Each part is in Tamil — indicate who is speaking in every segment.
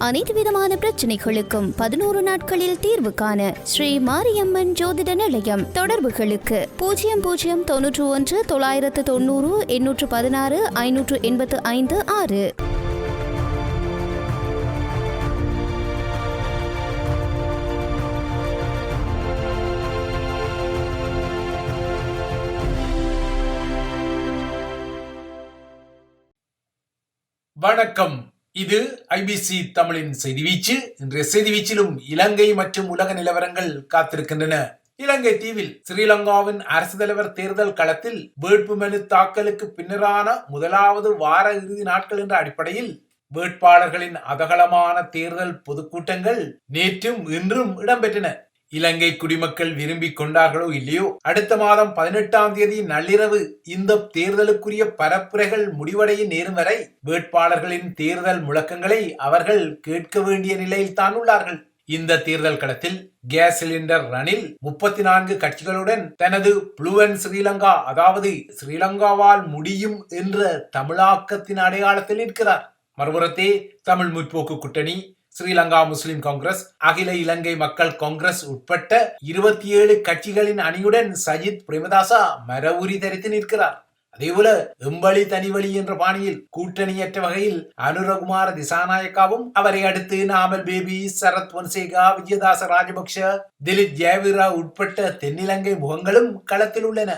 Speaker 1: அனைத்து விதமான பிரச்சனைகளுக்கும் 11 நாட்களில் தீர்வு காண ஸ்ரீ மாரியம்மன் ஜோதிட நிலையம். தொடர்புகளுக்கு 0091 990 816 585 6.
Speaker 2: வணக்கம். இது ஐபிசி தமிழின் செய்தி வீச்சு. இன்றைய செய்தி வீச்சிலும் இலங்கை மற்றும் உலக நிலவரங்கள் காத்திருக்கின்றன. இலங்கை தீவில் ஸ்ரீலங்காவின் அரசு தலைவர் தேர்தல் களத்தில் வேட்புமனு தாக்கலுக்கு பின்னரான முதலாவது வார இறுதி நாட்கள் என்ற அடிப்படையில் வேட்பாளர்களின் அதகலமான தேர்தல் பொதுக்கூட்டங்கள் நேற்றும் இன்றும் இடம்பெற்றன. இலங்கை குடிமக்கள் விரும்பி கொண்டார்களோ இல்லையோ, அடுத்த மாதம் 18ஆம் தேதி நள்ளிரவு இந்த தேர்தலுக்குரிய பரப்புரைகள் முடிவடையும் நேரம் வரை வேட்பாளர்களின் தேர்தல் முழக்கங்களை அவர்கள் கேட்க வேண்டிய நிலையில் தான் உள்ளார்கள். இந்த தேர்தல் களத்தில் கேஸ் சிலிண்டர் ரணில் 34 கட்சிகளுடன் தனது புளுவன் ஸ்ரீலங்கா, அதாவது ஸ்ரீலங்காவால் முடியும் என்ற தமிழாக்கத்தின் அடையாளத்தில் நிற்கிறார். மறுபுறத்தே தமிழ் முற்போக்கு கூட்டணி, ஸ்ரீலங்கா முஸ்லிம் காங்கிரஸ், அகில இலங்கை மக்கள் காங்கிரஸ் உட்பட்ட 27 கட்சிகளின் அணியுடன் சஜித் பிரேமதாசா மரவுரி தரித்து நிற்கிறார். அதேபோல எம்பளி தனிவழி என்ற பாணியில் கூட்டணியற்ற வகையில் அனுரகுமார திசாநாயக்காவும், அவரை அடுத்து நாமல் பேபி, சரத் பொன்சேகா, விஜயதாச ராஜபக்ஷ, திலித் ஜெயவீரா உட்பட்ட தென்னிலங்கை முகங்களும் களத்தில் உள்ளன.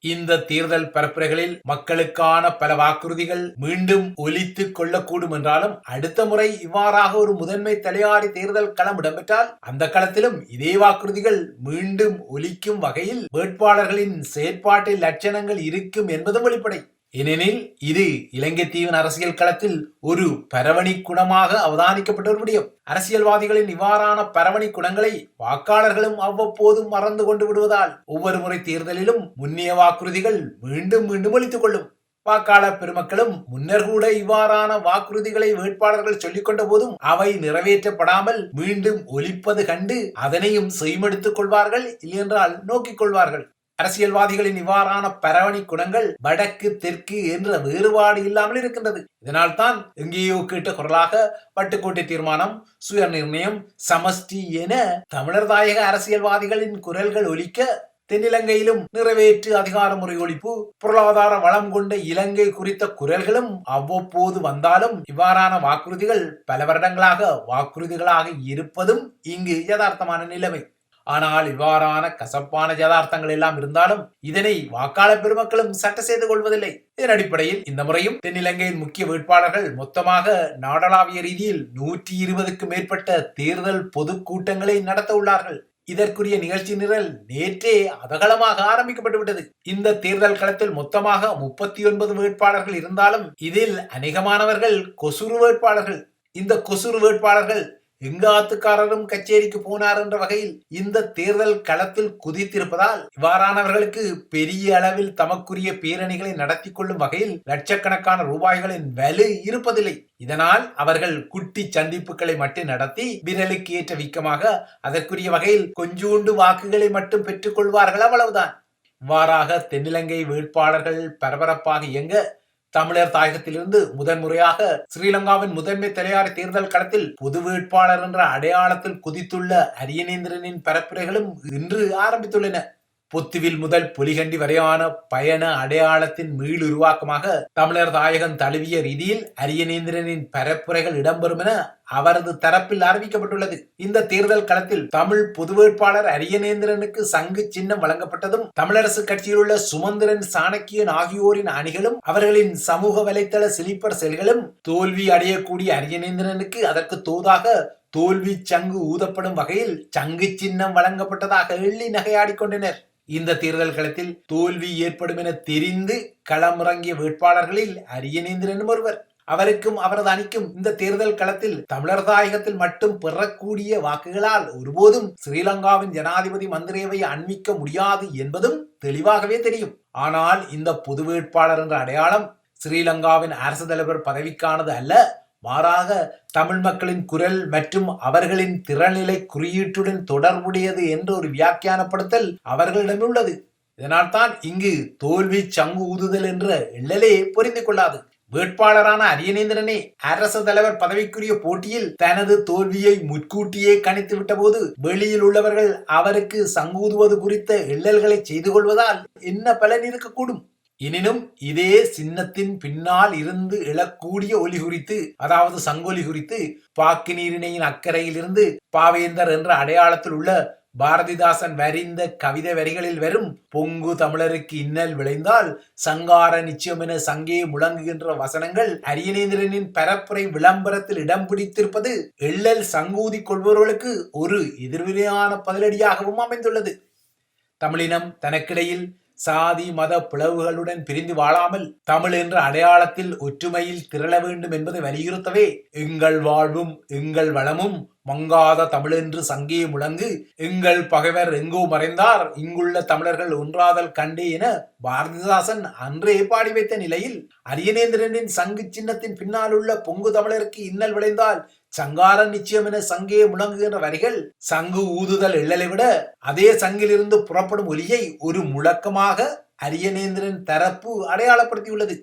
Speaker 2: இந்த தேர்தல் பரப்புரைகளில் மக்களுக்கான பல வாக்குறுதிகள் மீண்டும் ஒலித்து கொள்ளக்கூடும் என்றாலும், அடுத்த முறை இவ்வாறாக ஒரு முதன்மை தலையாரி தேர்தல் களம் இடம்பெற்றால் அந்த களத்திலும் இதே வாக்குறுதிகள் மீண்டும் ஒலிக்கும் வகையில் வேட்பாளர்களின் செயற்பாட்டில் லட்சணங்கள் இருக்கும் என்பதும் வெளிப்படை. ஏனெனில் இது இலங்கை தீவின் அரசியல் களத்தில் ஒரு பரவணி குணமாக அவதானிக்கப்பட்ட ஒரு விடயம். அரசியல்வாதிகளின் இவ்வாறான பரவணி குணங்களை வாக்காளர்களும் அவ்வப்போதும் மறந்து கொண்டு விடுவதால் ஒவ்வொரு முறை தேர்தலிலும் முன்னிய வாக்குறுதிகள் மீண்டும் மீண்டும் ஒலித்துக் கொள்ளும். வாக்காளர் பெருமக்களும் முன்னர் கூட இவ்வாறான வாக்குறுதிகளை வேட்பாளர்கள் சொல்லிக் கொண்ட போதும் அவை நிறைவேற்றப்படாமல் மீண்டும் ஒலிப்பது கண்டு அதனையும் செய்மெடுத்துக் கொள்வார்கள், இல்லையென்றால் நோக்கிக் கொள்வார்கள். அரசியல்வாதிகளின் இவ்வாறான பரவணி குணங்கள் வடக்கு தெற்கு என்ற வேறுபாடு இல்லாமல் இருக்கின்றது. இதனால் தான் எங்கேயோ கேட்ட குரலாக பட்டுக்கோட்டை தீர்மானம், சுய நிர்ணயம், சமஷ்டி என தமிழர் தாயக அரசியல்வாதிகளின் குரல்கள் ஒலிக்க, தென்னிலங்கையிலும் நிறைவேற்று அதிகார முறை ஒழிப்பு, பொருளாதார வளம் கொண்ட இலங்கை குறித்த குரல்களும் அவ்வப்போது வந்தாலும் இவ்வாறான வாக்குறுதிகள் பல வருடங்களாக வாக்குறுதிகளாக இருப்பதும் இங்கு யதார்த்தமான நிலைமை. ஆனால் இவ்வாறான கசப்பான யதார்த்தங்கள் எல்லாம் இருந்தாலும் இதனை வாக்காளர் பெருமக்களும் சட்ட செய்து கொள்வதில்லை. இதன் அடிப்படையில் இந்த முறையும் தென்னிலங்கையின் முக்கிய வேட்பாளர்கள் மொத்தமாக நாடளாவிய ரீதியில் 120க்கும் மேற்பட்ட தேர்தல் பொதுக்கூட்டங்களை நடத்த உள்ளார்கள். இதற்குரிய நிகழ்ச்சி நிரல் நேற்றே அதகலமாக ஆரம்பிக்கப்பட்டு விட்டது. இந்த தேர்தல் களத்தில் மொத்தமாக 39 வேட்பாளர்கள் இருந்தாலும் இதில் அநேகமானவர்கள் கொசுறு வேட்பாளர்கள். இந்த கொசுறு வேட்பாளர்கள் எங்காத்துக்காரரும் கச்சேரிக்கு போனார் என்ற வகையில் இந்த தேர்தல் களத்தில் குதித்திருப்பதால் இவ்வாறானவர்களுக்கு பெரிய அளவில் தமக்குரிய பேரணிகளை நடத்தி கொள்ளும் வகையில் லட்சக்கணக்கான ரூபாய்களின் வலு இருப்பதில்லை. இதனால் அவர்கள் குட்டி சந்திப்புகளை மட்டும் நடத்தி விரலுக்கு ஏற்ற வீக்கமாக அதற்குரிய வகையில் கொஞ்சோண்டு வாக்குகளை மட்டும் பெற்றுக் கொள்வார்கள், அவ்வளவுதான். இவ்வாறாக தென்னிலங்கை வேட்பாளர்கள் பரபரப்பாக இயங்க தமிழர் தாயகத்திலிருந்து முதன்முறையாக ஸ்ரீலங்காவின் முதன்மை தலையாரி தேர்தல் களத்தில் பொது வேட்பாளர் என்ற அடையாளத்தில் குதித்துள்ள அரியநேந்திரனின் பரப்புரைகளும் இன்று ஆரம்பித்துள்ளன. பொத்துவில் முதல் பொலிகண்டி வரையான பயண அடையாளத்தின் மீள் உருவாக்கமாக தமிழர் தாயகம் தழுவிய ரீதியில் அரியநேந்திரனின் பரப்புரைகள் இடம்பெறும் என அவரது தரப்பில் அறிவிக்கப்பட்டுள்ளது. இந்த தேர்தல் களத்தில் தமிழ் பொது வேட்பாளர் அரியநேந்திரனுக்கு சங்கு சின்னம் வழங்கப்பட்டதும் தமிழரசு கட்சியில் உள்ள சுமந்திரன், சாணக்கியன் ஆகியோரின் அணிகளும் அவர்களின் சமூக வலைத்தள சிலிப்பர் செல்களும் தோல்வி அடையக்கூடிய அரியநேந்திரனுக்கு அதற்கு தோதாக தோல்வி சங்கு ஊதப்படும் வகையில் சங்கு சின்னம் வழங்கப்பட்டதாக எள்ளி நகையாடி கொண்டனர். இந்த தேர்தல் களத்தில் தோல்வி ஏற்படும் என தெரிந்து களமிறங்கிய வேட்பாளர்களில் அரியநேந்திரனும் ஒருவர். அவருக்கும் அவரது அணிக்கும் இந்த தேர்தல் களத்தில் தமிழர் தாயகத்தில் மட்டும் பெறக்கூடிய வாக்குகளால் ஒருபோதும் ஸ்ரீலங்காவின் ஜனாதிபதி மந்திரேவை அண்மிக்க முடியாது என்பதும் தெளிவாகவே தெரியும். ஆனால் இந்த பொது வேட்பாளர் என்ற அடையாளம் ஸ்ரீலங்காவின் அரசு தலைவர் பதவிக்கானது அல்ல, மாறாக தமிழ் மக்களின் குரல் மற்றும் அவர்களின் திறநிலை குறியீட்டுடன் தொடர்புடையது என்ற ஒரு வியாக்கியானப்படுத்தல் அவர்களிடம் உள்ளது. இதனால் தான் இங்கு தோல்வி சங்கு ஊதுதல் என்ற எள்ளலே பொருந்திக் கொள்ளாது. வேட்பாளரான அரியநேந்திரனே அரசு தலைவர் பதவிக்குரிய போட்டியில் தனது தோல்வியை முன்கூட்டியே கணித்து விட்ட போது வெளியில் உள்ளவர்கள் அவருக்கு சங்கூதுவது குறித்த எள்ளல்களை செய்து கொள்வதால் என்ன பலன் இருக்கக்கூடும்? எனினும் இதே சின்னத்தின் பின்னால் இருந்து எழக்கூடிய ஒலி குறித்து, அதாவது சங்கொலி குறித்து, பாக்கு நீரிணையின் அக்கறையில் இருந்து பாவேந்தர் என்ற அடையாளத்தில் உள்ள பாரதிதாசன் வரிந்த கவிதை வரிகளில் வரும் பொங்கு தமிழருக்கு இன்னல் விளைந்தால் சங்கார நிச்சயம் என சங்கே முழங்குகின்ற வசனங்கள் அரியநேந்திரனின் பரப்புரை விளம்பரத்தில் இடம் பிடித்திருப்பது எள்ளல் சங்கூதி கொள்பவர்களுக்கு ஒரு எதிர்வினையான பதிலடியாகவும் அமைந்துள்ளது. தமிழினம் தனக்கிடையில் சாதி மத பிளவுகளுடன் பிரிந்து வாழாமல் தமிழ் என்ற அடையாளத்தில் ஒற்றுமையில் திரள வேண்டும் என்பதை வலியுறுத்தவே எங்கள் வாழ்வும் எங்கள் வளமும் மங்காத தமிழென்று சங்கே முழங்கு, எங்கள் பகைவர் எங்கோ மறைந்தார், இங்குள்ள தமிழர்கள் ஒன்றாதல் கண்டே என பாரதிதாசன் அன்றே பாடி வைத்த நிலையில் அரியநேந்திரனின் சங்கு சின்னத்தின் பின்னால் உள்ள பொங்கு தமிழருக்கு இன்னல் விளைந்தால் சங்கார நிச்சயம் என சங்கே முழங்குகின்ற வரிகள் சங்கு ஊதுதல் எள்ளலை விட அதே சங்கிலிருந்து புறப்படும் ஒலியை ஒரு முழக்கமாக அரியநேந்திரன் தரப்பு அடையாளப்படுத்தியுள்ளது.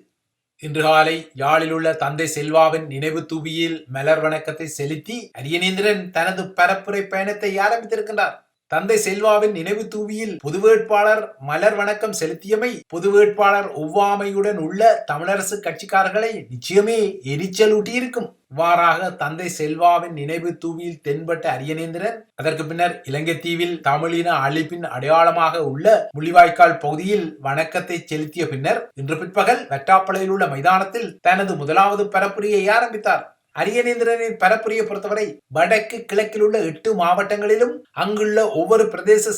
Speaker 2: இன்று காலை யாழில் உள்ள தந்தை செல்வாவின் நினைவு தூபியில் மலர் வணக்கத்தை செலுத்தி அரியநேந்திரன் தனது பரப்புரை பயணத்தை ஆரம்பித்திருக்கின்றார். தந்தை செல்வாவின் நினைவு தூவியில் பொது வேட்பாளர் மலர் வணக்கம் செலுத்தியமை பொது வேட்பாளர் ஒவ்வாமையுடன் உள்ள தமிழரசு கட்சிக்காரர்களை நிச்சயமே எரிச்சலூட்டி இருக்கும். இவ்வாறாக தந்தை செல்வாவின் நினைவு தூவியில் தென்பட்ட அரியநேந்திரன் அதற்கு பின்னர் இலங்கை தீவில் தமிழின அழிப்பின் அடையாளமாக உள்ள முள்ளிவாய்க்கால் பகுதியில் வணக்கத்தை செலுத்திய பின்னர் இன்று பிற்பகல் வட்டாப்பளையில் உள்ள மைதானத்தில் தனது முதலாவது பரப்புரையை ஆரம்பித்தார். அரியநேந்திரனின் பரப்புரையை பொறுத்தவரை வடக்கு கிழக்கில் உள்ள 8 மாவட்டங்களிலும் அங்குள்ள ஒவ்வொரு பிரதேச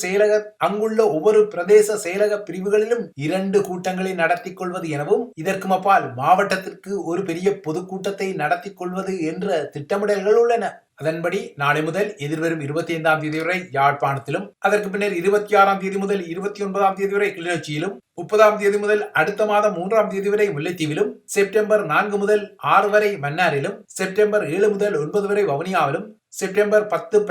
Speaker 2: செயலக பிரிவுகளிலும் 2 கூட்டங்களை நடத்தி கொள்வது எனவும் இதற்கு அப்பால் மாவட்டத்திற்கு ஒரு பெரிய பொதுக்கூட்டத்தை நடத்தி கொள்வது என்ற திட்டமிடல்கள் உள்ளன. அதன்படி நாளை முதல் எதிர்வரும் 25ஆம் தேதி வரை யாழ்ப்பாணத்திலும், அதற்கு பின்னர் 26ஆம் தேதி முதல் 29ஆம் தேதி வரை கிளிநொச்சியிலும், 30ஆம் தேதி முதல் அடுத்த மாதம் 3ஆம் தேதி வரை முல்லைத்தீவிலும், செப்டம்பர் 4 முதல் 6 வரை மன்னாரிலும், செப்டம்பர் 7 முதல் 9 வரை வவுனியாவிலும், செப்டம்பர் 10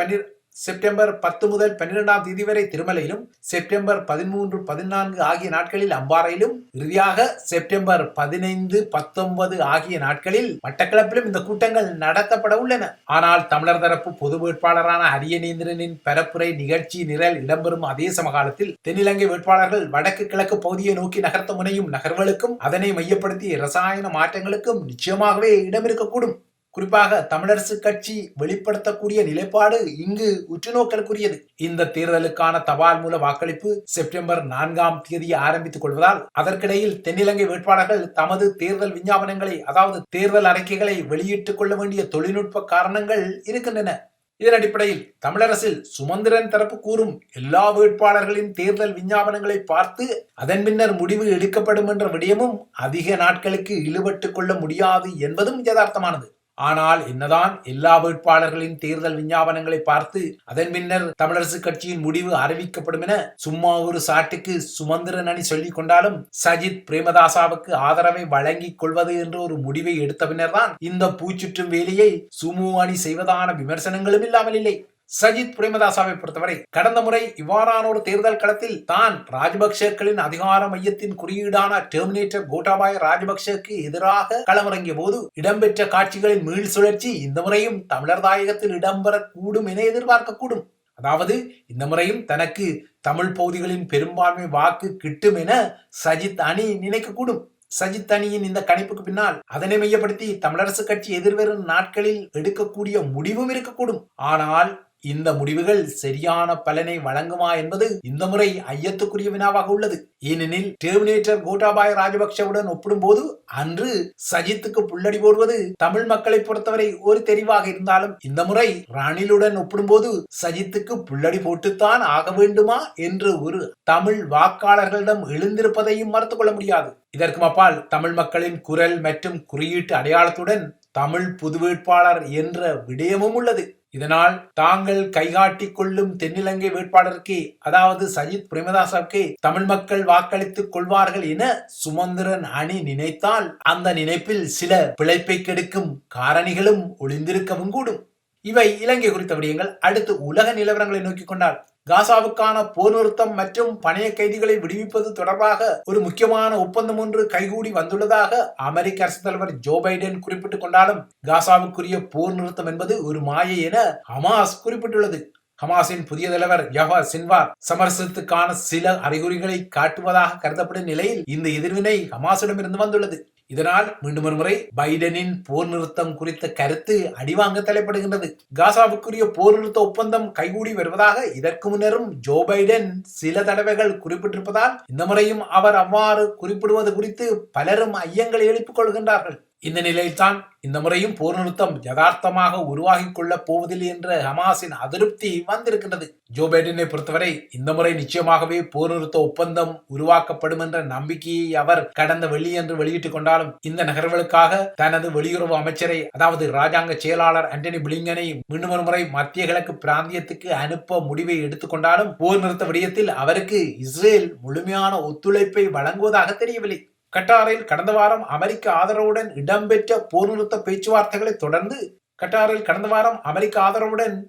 Speaker 2: முதல் 12ஆம் தேதி வரை திருமலையிலும், செப்டம்பர் 13, 14 ஆகிய நாட்களில் அம்பாறையிலும், இறுதியாக செப்டம்பர் 15, 19 ஆகிய நாட்களில் மட்டக்களப்பிலும் இந்த கூட்டங்கள் நடத்தப்பட உள்ளன. ஆனால் தமிழர் தரப்பு பொது வேட்பாளரான அரியநேந்திரனின் பரப்புரை நிகழ்ச்சி நிரல் இடம்பெறும் அதே சமகாலத்தில் தென்னிலங்கை வேட்பாளர்கள் வடக்கு கிழக்கு பகுதியை நோக்கி நகர்த்த முனையும் நகர்வுகளுக்கும் அதனை மையப்படுத்திய இரசாயன மாற்றங்களுக்கும் நிச்சயமாகவே இடம் இருக்கக்கூடும். குறிப்பாக தமிழரசு கட்சி வெளிப்படுத்தக்கூடிய நிலைப்பாடு இங்கு உற்றுநோக்கலுக்குரியது. இந்த தேர்தலுக்கான தபால் மூல வாக்களிப்பு செப்டம்பர் 4ஆம் தேதி ஆரம்பித்துக் கொள்வதால் அதற்கிடையில் தென்னிலங்கை வேட்பாளர்கள் தமது தேர்தல் விஞ்ஞாபனங்களை, அதாவது தேர்தல் அறிக்கைகளை வெளியிட்டுக் கொள்ள வேண்டிய தொழில்நுட்ப காரணங்கள் இருக்கின்றன. இதன் அடிப்படையில் தமிழரசில் சுமந்திரன் தரப்பு கூறும் எல்லா வேட்பாளர்களின் தேர்தல் விஞ்ஞாபனங்களை பார்த்து அதன் பின்னர் முடிவு எடுக்கப்படும் என்ற விடயமும் அதிக நாட்களுக்கு இழுபட்டுக் கொள்ள முடியாது என்பதும் யதார்த்தமானது. ஆனால் என்னதான் எல்லா வேட்பாளர்களின் தேர்தல் விஞ்ஞாபனங்களை பார்த்து அதன் பின்னர் தமிழரசு கட்சியின் முடிவு அறிவிக்கப்படும் என சும்மா ஒரு சாட்டுக்கு சுமந்திரன் அணி சொல்லிக் கொண்டாலும் சஜித் பிரேமதாசாவுக்கு ஆதரவை வழங்கிக் கொள்வது என்ற ஒரு முடிவை எடுத்த பின்னர் தான் இந்த பூச்சுற்றும் வேலையை சுமு அணி செய்வதான விமர்சனங்களும் இல்லாமல் இல்லை. சஜித் பிரேமதாசாவை பொறுத்தவரை கடந்த முறை இவ்வாறான ஒரு தேர்தல் களத்தில் தான் ராஜபக்சேக்களின் அதிகார மையத்தின் குறியீடான டெர்மினேட்டர் கோட்டாபாய ராஜபக்சேக்கு எதிராக களமிறங்கிய போது இடம்பெற்ற காட்சிகளின் மீள் சுழற்சி இந்த முறையும் தமிழர் தாயகத்தில் இடம்பெறக்கூடும் என எதிர்பார்க்கக்கூடும். அதாவது இந்த முறையும் தனக்கு தமிழ் பகுதிகளின் பெரும்பான்மை வாக்கு கிட்டும் என சஜித் அணி நினைக்கக்கூடும். சஜித் அணியின் இந்த கணிப்புக்கு பின்னால் அதனை மையப்படுத்தி தமிழரசு கட்சி எதிர்வரும் நாட்களில் எடுக்கக்கூடிய முடிவும் இருக்கக்கூடும். ஆனால் இந்த முடிவுகள் சரியான பலனை வழங்குமா என்பது இந்த முறை ஐயத்துக்குரிய வினாவாக உள்ளது. ஏனெனில் டெர்மினேட்டர் கோட்டாபாய ராஜபக்சவுடன் ஒப்பிடும்போது அன்று சஜித்துக்கு புல்லடி போடுவது தமிழ் மக்களை பொறுத்தவரை ஒரு தெரிவாக இருந்தாலும் இந்த முறை ரணிலுடன் ஒப்பிடும்போது சஜித்துக்கு புல்லடி போட்டுத்தான் ஆக வேண்டுமா என்று ஒரு தமிழ் வாக்காளர்களிடம் எழுந்திருப்பதையும் மறுத்துக் கொள்ள முடியாது. இதற்கு அப்பால் தமிழ் மக்களின் குரல் மற்றும் குறியீட்டு அடையாளத்துடன் தமிழ் புது வேட்பாளர் என்ற விடயமும் உள்ளது. இதனால் தாங்கள் கைகாட்டிக் கொள்ளும் தென்னிலங்கை வேட்பாளருக்கு, அதாவது சஜித் பிரேமதாசாவுக்கு தமிழ் மக்கள் வாக்களித்துக் கொள்வார்கள் என சுமந்திரன் அணி நினைத்தால் அந்த நினைப்பில் சில பிழைப்பை கெடுக்கும் காரணிகளும் ஒளிந்திருக்கவும் கூடும். இவை இலங்கை குறித்த விடயங்கள். அடுத்து உலக நிலவரங்களை நோக்கிக் கொண்டால் காசாவுக்கான போர் நிறுத்தம் மற்றும் பணைய கைதிகளை விடுவிப்பது தொடர்பாக ஒரு முக்கியமான ஒப்பந்தம் ஒன்று கைகூடி வந்துள்ளதாக அமெரிக்க அரசு தலைவர் ஜோ பைடன் குறிப்பிட்டுக் கொண்டாலும் காசாவுக்குரிய போர் நிறுத்தம் என்பது ஒரு மாயை என ஹமாஸ் குறிப்பிட்டுள்ளது. ஹமாஸின் புதிய தலைவர் யஹ்யா சின்வார் சமரசத்துக்கான சில அறிகுறிகளை காட்டுவதாக கருதப்படும் நிலையில் இந்த எதிர்வினை ஹமாஸிடமிருந்து வந்துள்ளது. இதனால் மீண்டும் ஒரு முறை பைடனின் போர் நிறுத்தம் குறித்த கருத்து அடிவாங்க தலைப்படுகின்றது. காசாவுக்குரிய போர் நிறுத்த ஒப்பந்தம் கைகூடி வருவதாக இதற்கு முன்னரும் ஜோ பைடன் சில தடவைகள் குறிப்பிட்டிருப்பதால் இந்த முறையும் அவர் அவ்வாறு குறிப்பிடுவது குறித்து பலரும் ஐயங்களை எழுப்பிக் கொள்கின்றார்கள். இந்த நிலையில்தான் இந்த முறையும் போர் நிறுத்தம் யதார்த்தமாக உருவாகி கொள்ளப் போவதில்லை என்ற ஹமாஸின் அதிருப்தி வந்திருக்கின்றது. ஜோ பைடனை பொறுத்தவரை இந்த முறை நிச்சயமாகவே போர் நிறுத்த ஒப்பந்தம் உருவாக்கப்படும் என்ற நம்பிக்கையை அவர் கடந்த வெள்ளியன்று வெளியிட்டுக் கொண்டாலும் இந்த நகர்வுகளுக்காக தனது வெளியுறவு அமைச்சரை அதாவது ராஜாங்க செயலாளர் ஆண்டனி பிளிங்கனை மீண்டும் ஒரு முறை மத்திய கிழக்கு பிராந்தியத்துக்கு அனுப்ப முடிவை எடுத்துக்கொண்டாலும் போர் நிறுத்த விடயத்தில் அவருக்கு இஸ்ரேல் முழுமையான ஒத்துழைப்பை வழங்குவதாக தெரியவில்லை. கட்டாரில் கடந்த வாரம் அமெரிக்க ஆதரவுடன் இடம்பெற்ற போர் நிறுத்த பேச்சுவார்த்தைகளை தொடர்ந்து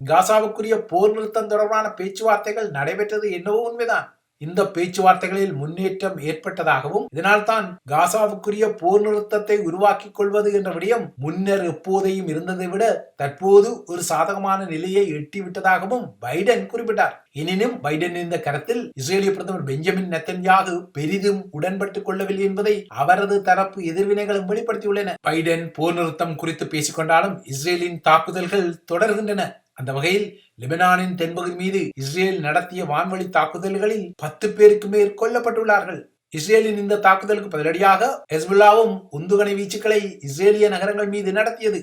Speaker 2: காசாவுக்குரிய போர் நிறுத்தம் தொடர்பான பேச்சுவார்த்தைகள் நடைபெற்றது என்னவோ உண்மைதான். இந்த பேச்சுவார்த்தைகளில் முன்னேற்றம் ஏற்பட்டதாகவும் இதனால் தான் காசாவுக்குரிய போர் நிறுத்தத்தை உருவாக்கிக் கொள்வது என்ற விடயம் முன்னர் எப்போதையும் இருந்ததை விட தற்போது ஒரு சாதகமான நிலையை எட்டிவிட்டதாகவும் பைடன் குறிப்பிட்டார். எனினும் பைடன் இந்த கருத்தில் இஸ்ரேலிய பிரதமர் பெஞ்சமின் நெத்தன்யாகு பெரிதும் உடன்பட்டுக் கொள்ளவில்லை என்பதை அவரது தரப்பு எதிர்வினைகளும் வெளிப்படுத்தியுள்ளன. பைடன் போர் நிறுத்தம் குறித்து பேசிக்கொண்டாலும் இஸ்ரேலின் தாக்குதல்கள் தொடர்கின்றன. அந்த வகையில் லெபனானின் தென்பகுதி மீது இஸ்ரேல் நடத்திய வான்வழி தாக்குதல்களில் 10 பேருக்கு மேல் கொல்லப்பட்டுள்ளார்கள். இஸ்ரேலின் இந்த தாக்குதலுக்கு பதிலடியாக ஹெஸ்புல்லாவும் உந்துகணை வீச்சுக்களை இஸ்ரேலிய நகரங்கள் மீது நடத்தியது.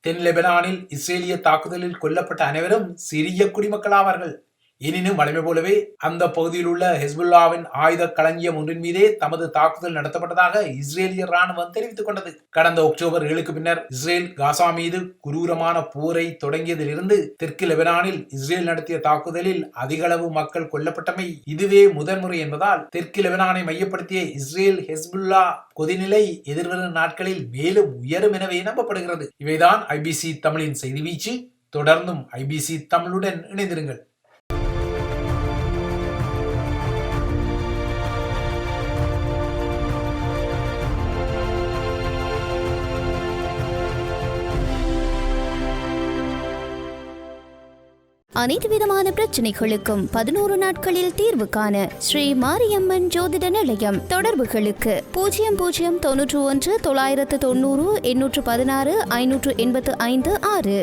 Speaker 2: தென் லெபனானில் இஸ்ரேலிய தாக்குதலில் கொல்லப்பட்ட அனைவரும் சிறிய குடிமக்கள் ஆவார்கள். எனினும் வழமை போலவே அந்த பகுதியில் உள்ள ஹெஸ்புல்லாவின் ஆயுத களஞ்சியம் ஒன்றின் மீதே தமது தாக்குதல் நடத்தப்பட்டதாக இஸ்ரேலிய ராணுவம் தெரிவித்துக் கொண்டது. கடந்த அக்டோபர் 7க்கு பின்னர் இஸ்ரேல் காசா மீது குரூரமான போரை தொடங்கியதிலிருந்து தெற்கு லெபனானில் இஸ்ரேல் நடத்திய தாக்குதலில் அதிக அளவு மக்கள் கொல்லப்பட்டமை இதுவே முதன்முறை என்பதால் தெற்கு லெபனானை மையப்படுத்திய இஸ்ரேல் ஹெஸ்புல்லா கொதிநிலை எதிர்வரும் நாட்களில் மேலும் உயரும் எனவே நம்பப்படுகிறது. இவைதான் ஐபிசி தமிழின் செய்தி வீச்சு. தொடர்ந்தும் ஐபிசி தமிழுடன் இணைந்திருங்கள்.
Speaker 1: அனைத்து விதமான பிரச்சனைகளுக்கும் 11 நாட்களில் தீர்வு காண ஸ்ரீ மாரியம்மன் ஜோதிட நிலையம். தொடர்புகளுக்கு 0091 990 816 585 6.